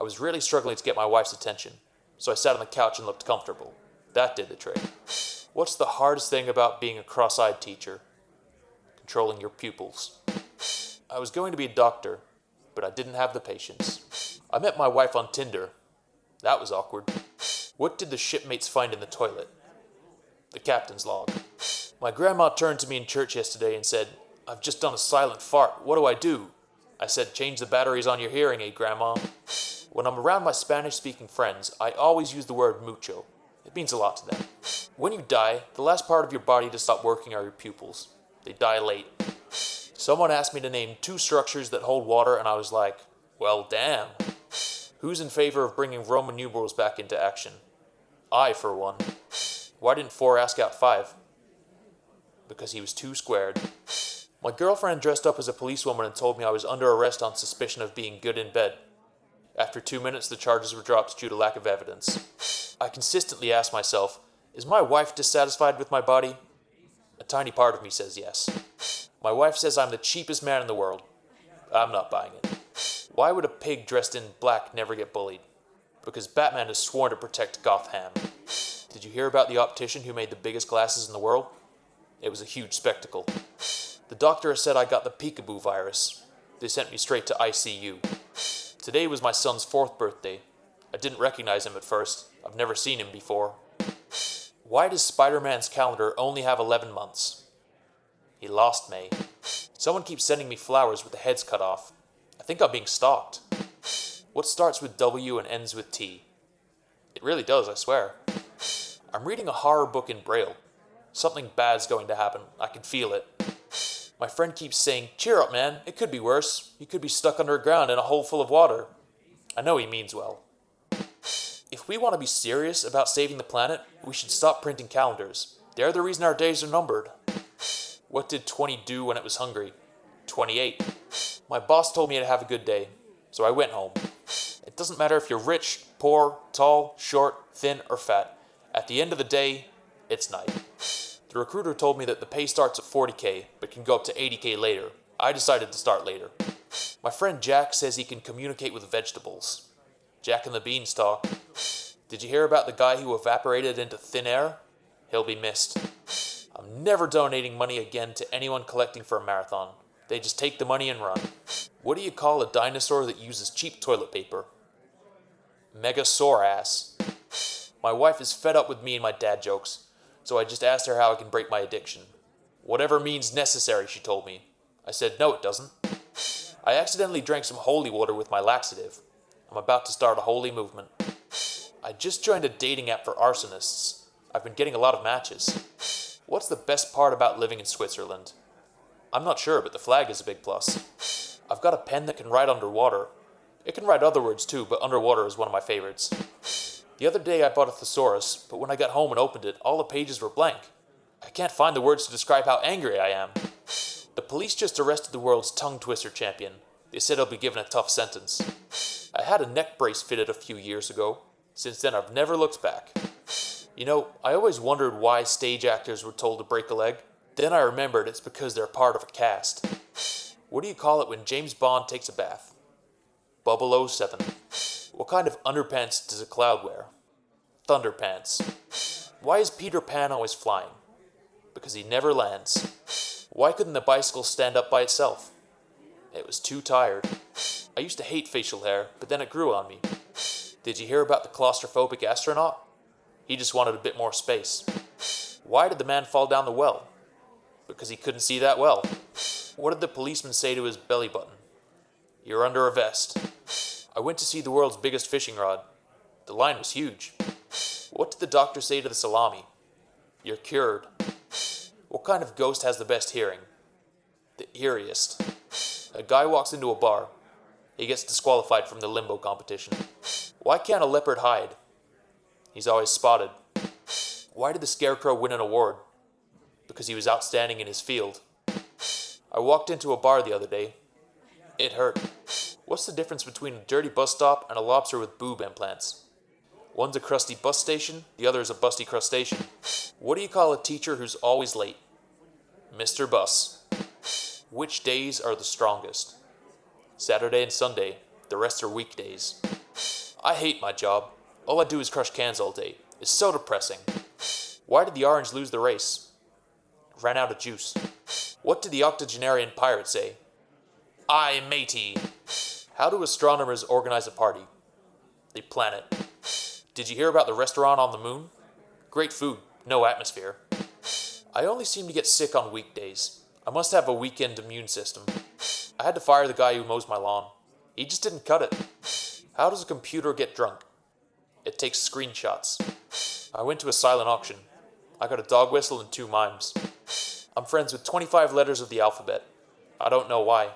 I was really struggling to get my wife's attention, so I sat on the couch and looked comfortable. That did the trick. What's the hardest thing about being a cross-eyed teacher? Controlling your pupils. I was going to be a doctor, but I didn't have the patience. I met my wife on Tinder. That was awkward. What did the shipmates find in the toilet? The captain's log. My grandma turned to me in church yesterday and said, "I've just done a silent fart. What do I do?" I said, "Change the batteries on your hearing aid, Grandma." When I'm around my Spanish-speaking friends, I always use the word mucho. It means a lot to them. When you die, the last part of your body to stop working are your pupils. They dilate. Someone asked me to name 2 structures that hold water, and I was like, well, damn. Who's in favor of bringing Roman numerals back into action? I, for one. Why didn't 4 ask out 5? Because he was too squared. My girlfriend dressed up as a policewoman and told me I was under arrest on suspicion of being good in bed. After 2 minutes, the charges were dropped due to lack of evidence. I consistently ask myself, is my wife dissatisfied with my body? A tiny part of me says yes. My wife says I'm the cheapest man in the world. I'm not buying it. Why would a pig dressed in black never get bullied? Because Batman has sworn to protect Gotham. Did you hear about the optician who made the biggest glasses in the world? It was a huge spectacle. The doctor said I got the peekaboo virus. They sent me straight to ICU. Today was my son's 4th birthday. I didn't recognize him at first. I've never seen him before. Why does Spider-Man's calendar only have 11 months? He lost May. Someone keeps sending me flowers with the heads cut off. I think I'm being stalked. What starts with W and ends with T? It really does, I swear. I'm reading a horror book in Braille. Something bad's going to happen. I can feel it. My friend keeps saying, "Cheer up, man. It could be worse. You could be stuck underground in a hole full of water." I know he means well. If we want to be serious about saving the planet, we should stop printing calendars. They're the reason our days are numbered. What did 20 do when it was hungry? 28. My boss told me to have a good day, so I went home. It doesn't matter if you're rich, poor, tall, short, thin, or fat. At the end of the day, it's night. The recruiter told me that the pay starts at 40K, but can go up to 80K later. I decided to start later. My friend Jack says he can communicate with vegetables. Jack and the Beanstalk. Did you hear about the guy who evaporated into thin air? He'll be missed. I'm never donating money again to anyone collecting for a marathon. They just take the money and run. What do you call a dinosaur that uses cheap toilet paper? Megasaurass. My wife is fed up with me and my dad jokes, so I just asked her how I can break my addiction. Whatever means necessary, she told me. I said, no, it doesn't. I accidentally drank some holy water with my laxative. I'm about to start a holy movement. I just joined a dating app for arsonists. I've been getting a lot of matches. What's the best part about living in Switzerland? I'm not sure, but the flag is a big plus. I've got a pen that can write underwater. It can write other words too, but underwater is one of my favorites. The other day I bought a thesaurus, but when I got home and opened it, all the pages were blank. I can't find the words to describe how angry I am. The police just arrested the world's tongue twister champion. They said he'll be given a tough sentence. I had a neck brace fitted a few years ago. Since then, I've never looked back. You know, I always wondered why stage actors were told to break a leg. Then I remembered it's because they're part of a cast. What do you call it when James Bond takes a bath? Bubble 07. What kind of underpants does a cloud wear? Thunderpants. Why is Peter Pan always flying? Because he never lands. Why couldn't the bicycle stand up by itself? It was too tired. I used to hate facial hair, but then it grew on me. Did you hear about the claustrophobic astronaut? He just wanted a bit more space. Why did the man fall down the well? Because he couldn't see that well. What did the policeman say to his belly button? You're under a vest. I went to see the world's biggest fishing rod. The line was huge. What did the doctor say to the salami? You're cured. What kind of ghost has the best hearing? The eeriest. A guy walks into a bar. He gets disqualified from the limbo competition. Why can't a leopard hide? He's always spotted. Why did the scarecrow win an award? Because he was outstanding in his field. I walked into a bar the other day. It hurt. What's the difference between a dirty bus stop and a lobster with boob implants? One's a crusty bus station, the other is a busty crustacean. What do you call a teacher who's always late? Mr. Bus. Which days are the strongest? Saturday and Sunday. The rest are weekdays. I hate my job. All I do is crush cans all day. It's so depressing. Why did the orange lose the race? Ran out of juice. What did the octogenarian pirate say? Aye, matey. How do astronomers organize a party? They plan it. Did you hear about the restaurant on the moon? Great food, no atmosphere. I only seem to get sick on weekdays. I must have a weekend immune system. I had to fire the guy who mows my lawn. He just didn't cut it. How does a computer get drunk? It takes screenshots. I went to a silent auction. I got a dog whistle and 2 mimes. I'm friends with 25 letters of the alphabet. I don't know why.